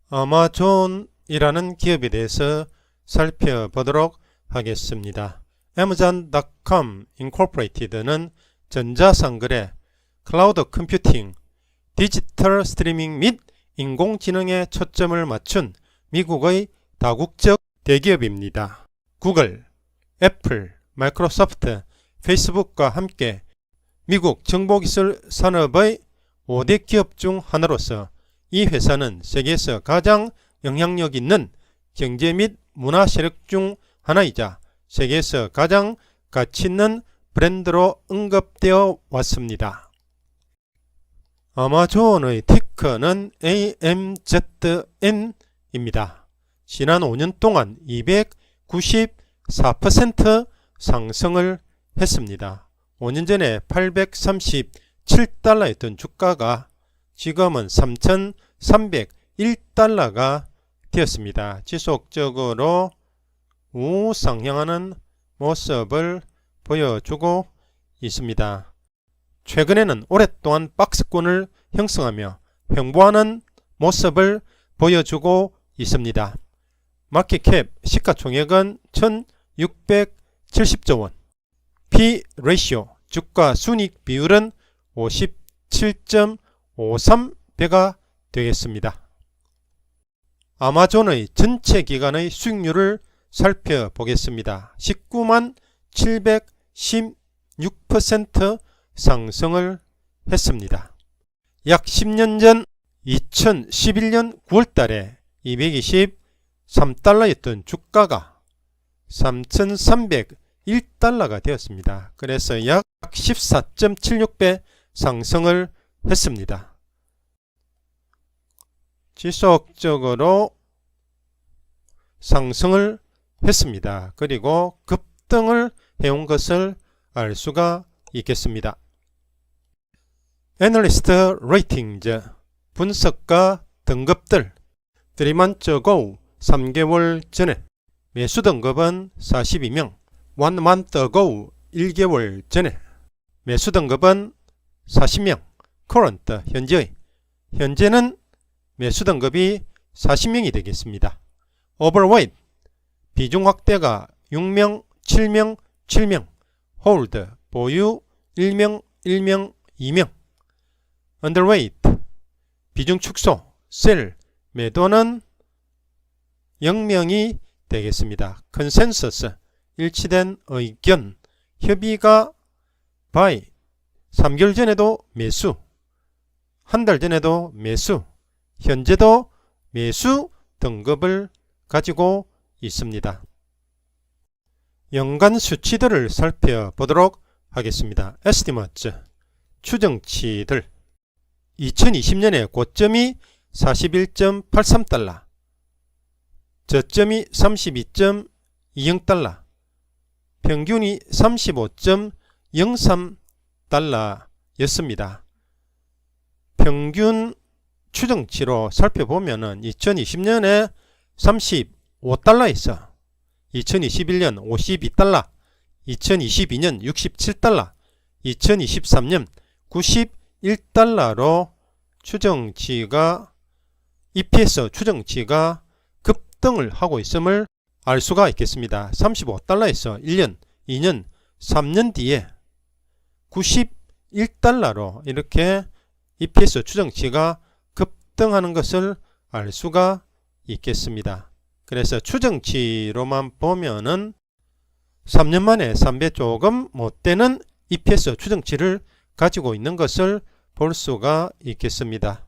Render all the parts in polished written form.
아마존이라는 기업에 대해서 살펴보도록 하겠습니다. Amazon.com Incorporated는 전자상거래, 클라우드 컴퓨팅, 디지털 스트리밍 및 인공지능에 초점을 맞춘 미국의 다국적 대기업입니다. 구글, 애플, 마이크로소프트, 페이스북과 함께 미국 정보기술 산업의 5대 기업 중 하나로서 이 회사는 세계에서 가장 영향력 있는 경제 및 문화 세력 중 하나이자 세계에서 가장 가치 있는 브랜드로 언급되어 왔습니다. 아마존의 티커는 AMZN입니다. 지난 5년 동안 294% 상승을 했습니다. 5년 전에 837달러였던 주가가 지금은 3,301달러가 되었습니다. 지속적으로 우상향하는 모습을 보여주고 있습니다. 최근에는 오랫동안 박스권을 형성하며 횡보하는 모습을 보여주고 있습니다. 마켓캡 시가총액은 1,670조 원, P/레이시오 주가 순이익 비율은 57.53배가 되겠습니다. 아마존의 전체 기간의 수익률을 살펴보겠습니다. 19만 716% 상승을 했습니다. 약 10년 전 2011년 9월달에 223달러였던 주가가 3,301달러가 되었습니다. 그래서 약 14.76배 상승을 했습니다. 지속적으로 상승을 했습니다. 그리고 급등을 해온 것을 알 수가 있겠습니다. 애널리스트 레이팅즈 분석가 등급들 3month ago 3개월 전에 매수 등급은 42명, 1 month ago 1개월 전에 매수 등급은 40명, current 현재는 매수 등급이 40명이 되겠습니다. overweight 비중 확대가 6명, 7명, 7명, hold 보유 1명, 1명, 2명, underweight 비중 축소, sell 매도는 0명이 되겠습니다. 컨센서스 일치된 의견, 협의가 buy 3개월 전에도 매수, 한 달 전에도 매수, 현재도 매수 등급을 가지고 있습니다. 연간 수치들을 살펴보도록 하겠습니다. Estimates 추정치들 2020년에 고점이 41.83달러, 저점이 32.20달러, 평균이 35.03달러였습니다. 평균 추정치로 살펴보면은 2020년에 35달러에서 2021년 52달러, 2022년 67달러, 2023년 91달러로 추정치가 EPS 추정치가 급등을 하고 있음을 알 수가 있겠습니다. 35달러에서 1년, 2년, 3년 뒤에 91달러로 이렇게 EPS 추정치가 급등하는 것을 알 수가 있겠습니다. 그래서 추정치로만 보면은 3년 만에 3배 조금 못되는 EPS 추정치를 가지고 있는 것을 볼 수가 있겠습니다.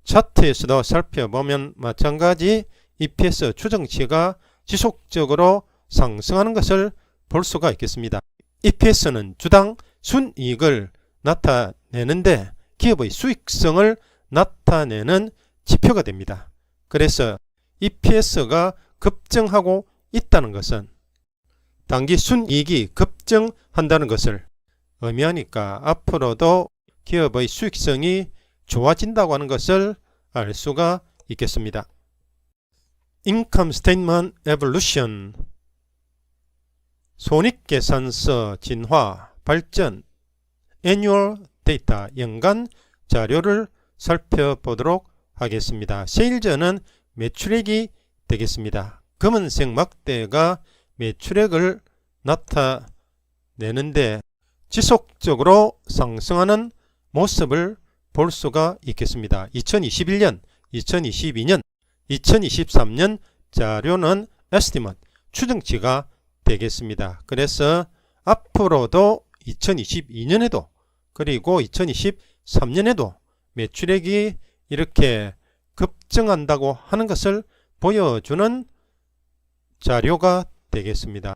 차트에서도 살펴보면 마찬가지 EPS 추정치가 지속적으로 상승하는 것을 볼 수가 있겠습니다. EPS는 주당 순이익을 나타내는데 기업의 수익성을 나타내는 지표가 됩니다. 그래서 EPS가 급증하고 있다는 것은 단기 순이익이 급증한다는 것을 의미하니까 앞으로도 기업의 수익성이 좋아진다고 하는 것을 알 수가 있겠습니다. Income Statement Evolution 손익계산서 진화 발전 Annual Data 연간 자료를 살펴보도록 하겠습니다. 세일즈는 매출액이 되겠습니다. 검은색 막대가 매출액을 나타내는데 지속적으로 상승하는 모습을 볼 수가 있겠습니다. 2021년, 2022년, 2023년 자료는 estimate, 추정치가 되겠습니다. 그래서 앞으로도 2022년에도 그리고 2023년에도 매출액이 이렇게 급증한다고 하는 것을 보여주는 자료가 되겠습니다.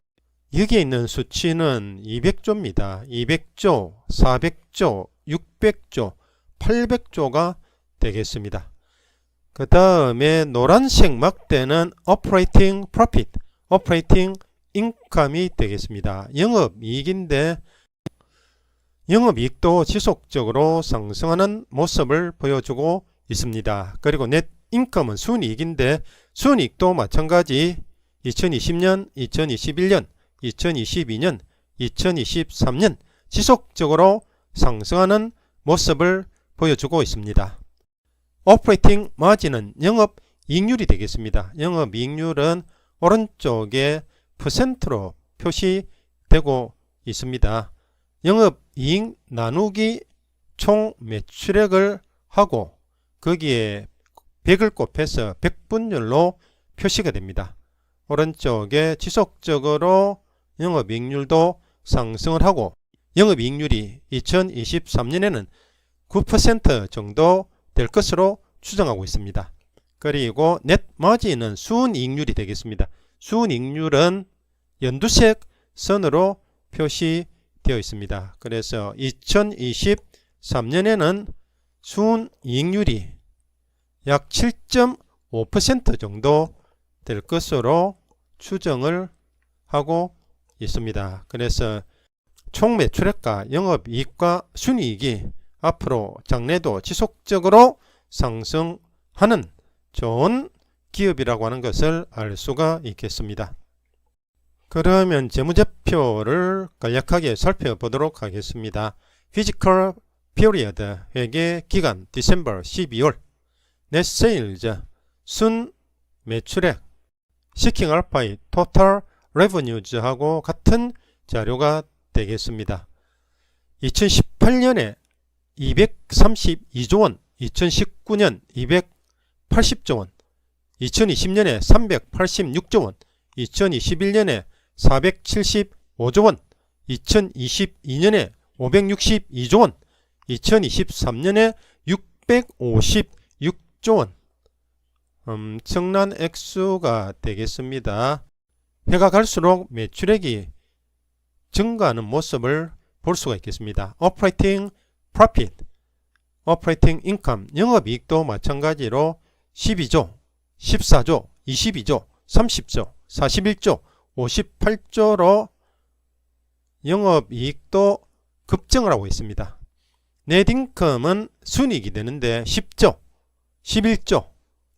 여기에 있는 수치는 200조입니다. 200조, 400조, 600조, 800조가 되겠습니다. 그 다음에 노란색 막대는 operating profit, operating income이 되겠습니다. 영업이익인데 영업이익도 지속적으로 상승하는 모습을 보여주고 있습니다. 그리고 net income은 순이익인데 순이익도 마찬가지 2020년, 2021년, 2022년, 2023년 지속적으로 상승하는 모습을 보여주고 있습니다. 오퍼레이팅 마진은 영업이익률이 되겠습니다. 영업이익률은 오른쪽에 %로 표시되고 있습니다. 영업이익 나누기 총 매출액을 하고 거기에 100을 곱해서 100분율로 표시가 됩니다. 오른쪽에 지속적으로 영업이익률도 상승을 하고 영업이익률이 2023년에는 9% 정도 될 것으로 추정하고 있습니다. 그리고 넷 마진은 순이익률이 되겠습니다. 순이익률은 연두색 선으로 표시되어 있습니다. 그래서 2023년에는 순이익률이 약 7.5% 정도 될 것으로 추정을 하고 있습니다. 그래서 총 매출액과 영업이익과 순이익이 앞으로 장래도 지속적으로 상승하는 좋은 기업이라고 하는 것을 알 수가 있겠습니다. 그러면 재무제표를 간략하게 살펴보도록 하겠습니다. Fiscal Period 회계 기간 디셈버 12월 Net Sales 순 매출액 시킹 알파의 Total Revenues하고 같은 자료가 되겠습니다. 2018년에 232조 원, 2019년 280조 원, 2020년에 386조 원, 2021년에 475조 원, 2022년에 562조 원, 2023년에 656조 원. 엄청난 액수가 되겠습니다. 해가 갈수록 매출액이 증가하는 모습을 볼 수가 있겠습니다. Operating Profit, Operating Income, 영업이익도 마찬가지로 12조, 14조, 22조, 30조, 41조, 58조로 영업이익도 급증을 하고 있습니다. Net Income은 순이익이 되는데 10조, 11조,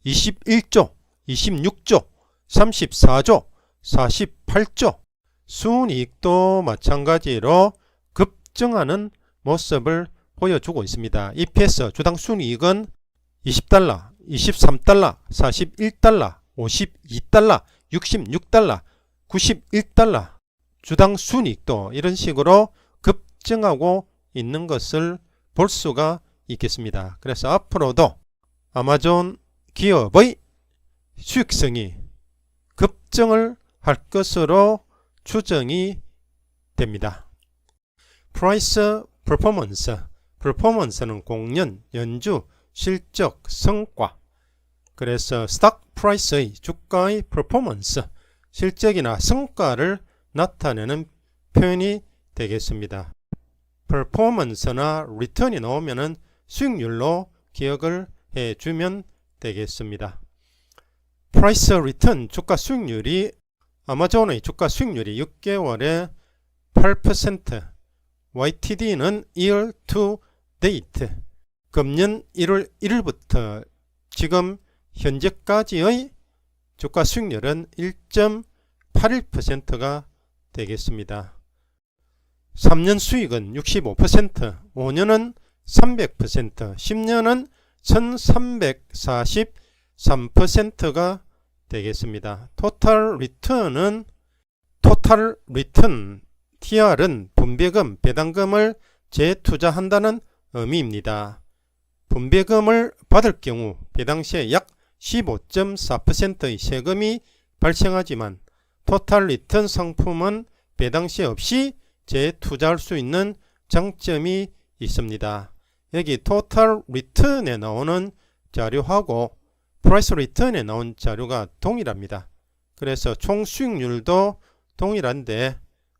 21조, 26조, 34조, 48조, 순이익도 마찬가지로 급증하는 모습을 보여주고 있습니다. EPS 주당 순이익은 20달러, 23달러, 41달러, 52달러, 66달러, 91달러 주당 순이익도 이런 식으로 급증하고 있는 것을 볼 수가 있겠습니다. 그래서 앞으로도 아마존 기업의 수익성이 급증을 할 것으로 추정이 됩니다. Price Performance, Performance는 공연, 연주, 실적, 성과. 그래서 Stock Price의 주가의 Performance, 실적이나 성과를 나타내는 표현이 되겠습니다. Performance나 Return이 나오면은 수익률로 기억을 해주면 되겠습니다. Price Return, 주가 수익률이 아마존의 주가 수익률이 6개월에 8%, YTD는 Year to Date, 금년 1월 1일부터 지금 현재까지의 주가 수익률은 1.81%가 되겠습니다. 3년 수익은 65%, 5년은 300%, 10년은 1343%가 되겠습니다. 토탈 리턴은 토탈 리턴 TR은 분배금, 배당금을 재투자한다는 의미입니다. 분배금을 받을 경우 배당 시에 약 15.4%의 세금이 발생하지만 토탈 리턴 상품은 배당 시 없이 재투자할 수 있는 장점이 있습니다. 여기 토탈 리턴에 나오는 자료하고 프라이스 리턴에 나온 자료가 동일합니다. 그래서 총 수익률도 동일한데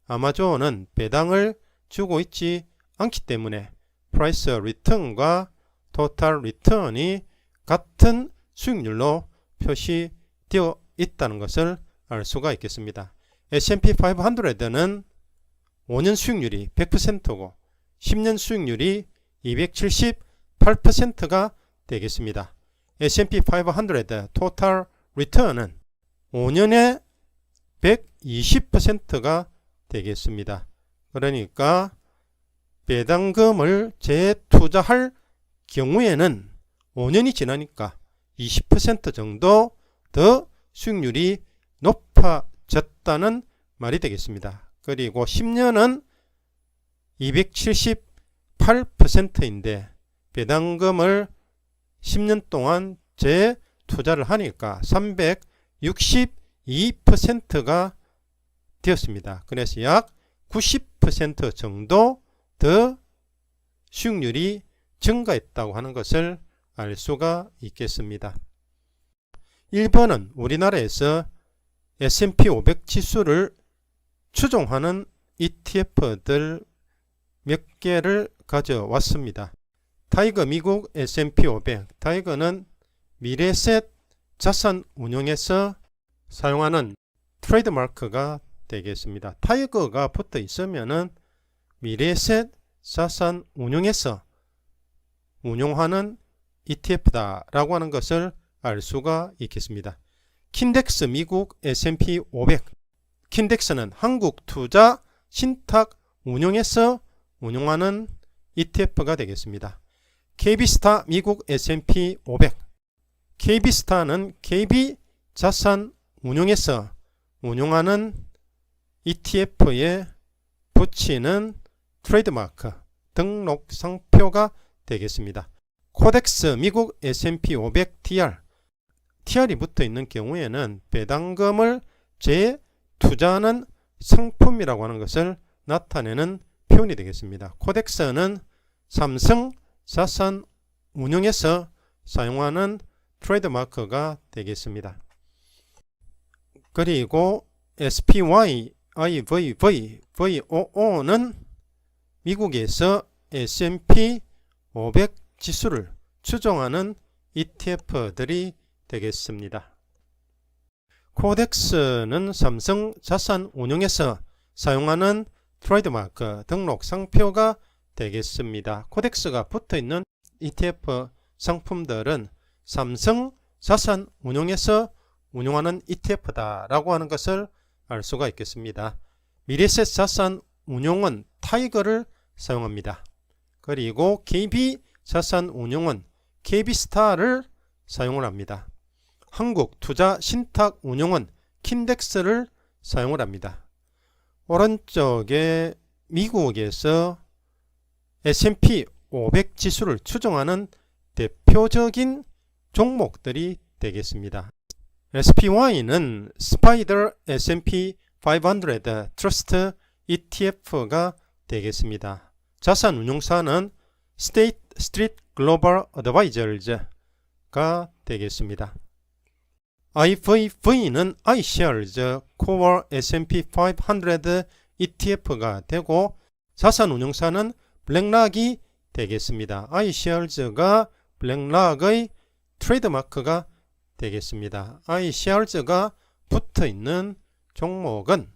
아마존은 배당을 주고 있지 않기 때문에 프라이스 리턴과 토탈 리턴이 같은 수익률로 표시되어 있다는 것을 알 수가 있겠습니다. S&P 500는 5년 수익률이 100%고 10년 수익률이 278%가 되겠습니다. S&P 500 토탈 리턴은 5년에 120%가 되겠습니다. 그러니까 배당금을 재투자할 경우에는 5년이 지나니까 20% 정도 더 수익률이 높아졌다는 말이 되겠습니다. 그리고 10년은 278%인데 배당금을 10년 동안 재투자를 하니까 362%가 되었습니다. 그래서 약 90% 정도 더 수익률이 증가했다고 하는 것을 알 수가 있겠습니다. 1번은 우리나라에서 S&P 500 지수를 추종하는 ETF들 몇 개를 가져왔습니다. 타이거 미국 S&P 500. 타이거는 미래셋 자산 운용에서 사용하는 트레이드마크가 되겠습니다. 타이거가 붙어 있으면은 미래셋 자산 운용에서 운용하는 ETF다 라고 하는 것을 알 수가 있겠습니다. 킨덱스 미국 S&P 500. 킨덱스는 한국 투자 신탁 운용에서 운용하는 ETF가 되겠습니다. KB스타 미국 S&P 500. KB스타는 KB 자산 운용에서 운용하는 ETF에 붙이는 트레이드마크 등록 상표가 되겠습니다. 코덱스 미국 S&P 500 TR. TR이 붙어 있는 경우에는 배당금을 재투자하는 상품이라고 하는 것을 나타내는 표현이 되겠습니다. 코덱스는 삼성 자산 운용에서 사용하는 트레이드마크가 되겠습니다. 그리고 SPY, IVV, VOO는 미국에서 S&P 500 지수를 추종하는 ETF들이 되겠습니다. 코덱스는 삼성 자산 운용에서 사용하는 트레이드마크 등록 상표가 되겠습니다. 코덱스가 붙어있는 ETF 상품들은 삼성 자산 운용에서 운용하는 ETF다 라고 하는 것을 알 수가 있겠습니다. 미래셋 자산 운용은 타이거를 사용합니다. 그리고 KB 자산 운용은 KB스타를 사용을 합니다. 한국 투자 신탁 운용은 킨덱스를 사용을 합니다. 오른쪽에 미국에서 S&P 500 지수를 추종하는 대표적인 종목들이 되겠습니다. SPY는 스파이더 S&P 500 트러스트 ETF가 되겠습니다. 자산 운용사는 스테이트 스트리트 글로벌 어드바이저즈가 되겠습니다. IVV는 iShares Core S&P 500 ETF가 되고 자산 운용사는 블랙락이 되겠습니다. iShares가 블랙락의 트레이드마크가 되겠습니다. iShares가 붙어있는 종목은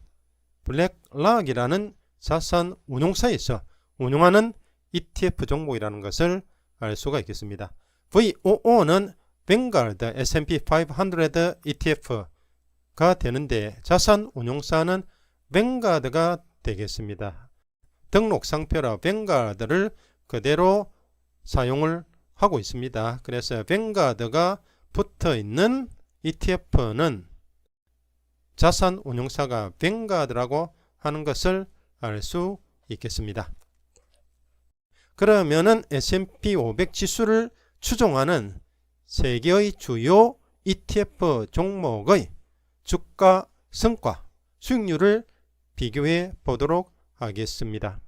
블랙락이라는 자산 운용사에서 운용하는 ETF 종목이라는 것을 알 수가 있겠습니다. VOO는 뱅가드 S&P 500 ETF가 되는데 자산 운용사는 뱅가드가 되겠습니다. 등록 상표라 뱅가드를 그대로 사용을 하고 있습니다. 그래서 뱅가드가 붙어 있는 ETF는 자산 운용사가 뱅가드라고 하는 것을 알 수 있겠습니다. 그러면은 S&P 500 지수를 추종하는 세계의 주요 ETF 종목의 주가 성과, 수익률을 비교해 보도록 하겠습니다.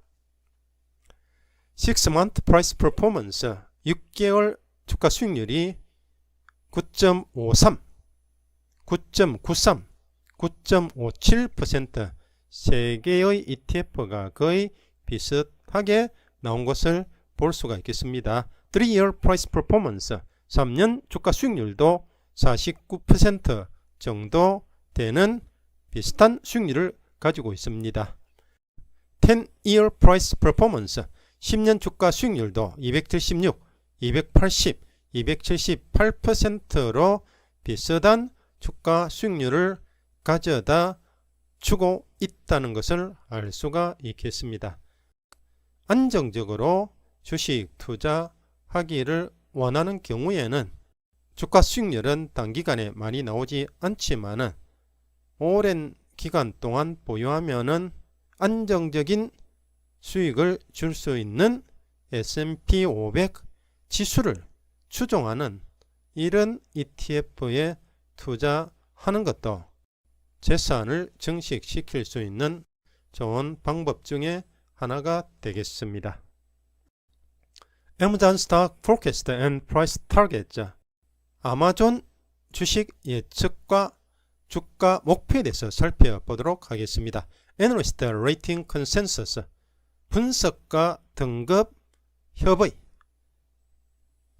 6month price performance 6개월 주가 수익률이 9.53, 9.93, 9.57% 세계의 ETF가 거의 비슷하게 나온 것을 볼 수가 있겠습니다. 3year price performance 3년 주가 수익률도 49% 정도 되는 비슷한 수익률을 가지고 있습니다. 10year price performance 10년 주가 수익률도 276, 280, 278%로 비슷한 주가 수익률을 가져다 주고 있다는 것을 알 수가 있겠습니다. 안정적으로 주식 투자하기를 원하는 경우에는 주가 수익률은 단기간에 많이 나오지 않지만은 오랜 기간 동안 보유하면은 안정적인 수익을 줄 수 있는 S&P 500 지수를 추종하는 이런 ETF에 투자하는 것도 재산을 증식시킬 수 있는 좋은 방법 중에 하나가 되겠습니다. Amazon Stock Forecast and Price Target 아마존 주식 예측과 주가 목표에 대해서 살펴보도록 하겠습니다. Analyst Rating Consensus 분석가 등급 협의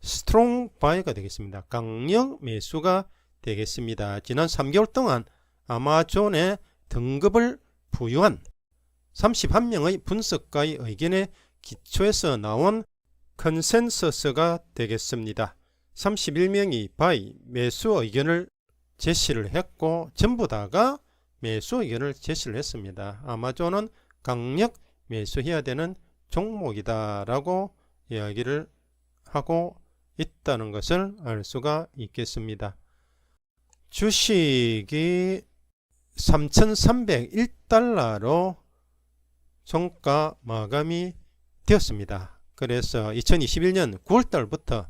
Strong Buy가 되겠습니다. 강력 매수가 되겠습니다. 지난 3개월 동안 아마존의 등급을 부여한 31명의 분석가의 의견에 기초해서 나온 컨센서스가 되겠습니다. 31명이 바이 매수 의견을 제시를 했고 전부 다가 매수 의견을 제시를 했습니다. 아마존은 강력 매수해야 되는 종목이다 라고 이야기를 하고 있다는 것을 알 수가 있겠습니다. 주식이 3,301달러로 종가 마감이 되었습니다. 그래서 2021년 9월달부터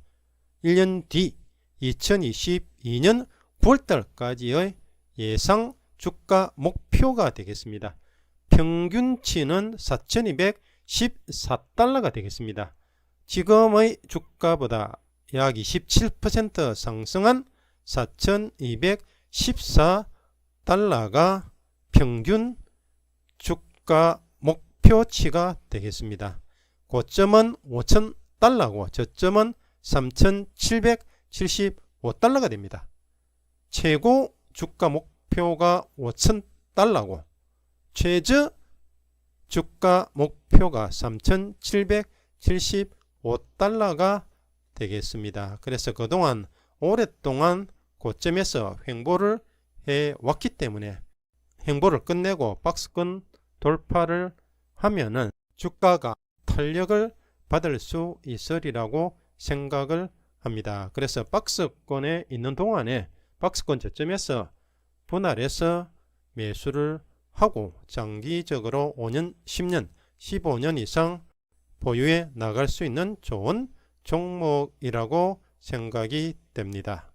1년 뒤 2022년 9월달까지의 예상 주가 목표가 되겠습니다. 평균치는 4,214달러가 되겠습니다. 지금의 주가보다 약 27% 상승한 4,214달러가 평균 주가 목표치가 되겠습니다. 고점은 5,000달러고 저점은 3,775달러가 됩니다. 최고 주가 목표가 5,000달러고 최저 주가 목표가 3,775달러가 되겠습니다. 그래서 그동안 오랫동안 고점에서 횡보를 해왔기 때문에 횡보를 끝내고 박스권 돌파를 하면은 주가가 탄력을 받을 수 있으리라고 생각을 합니다. 그래서 박스권에 있는 동안에 박스권 저점에서 분할해서 매수를 하고 장기적으로 5년, 10년, 15년 이상 보유해 나갈 수 있는 좋은 종목이라고 생각이 됩니다.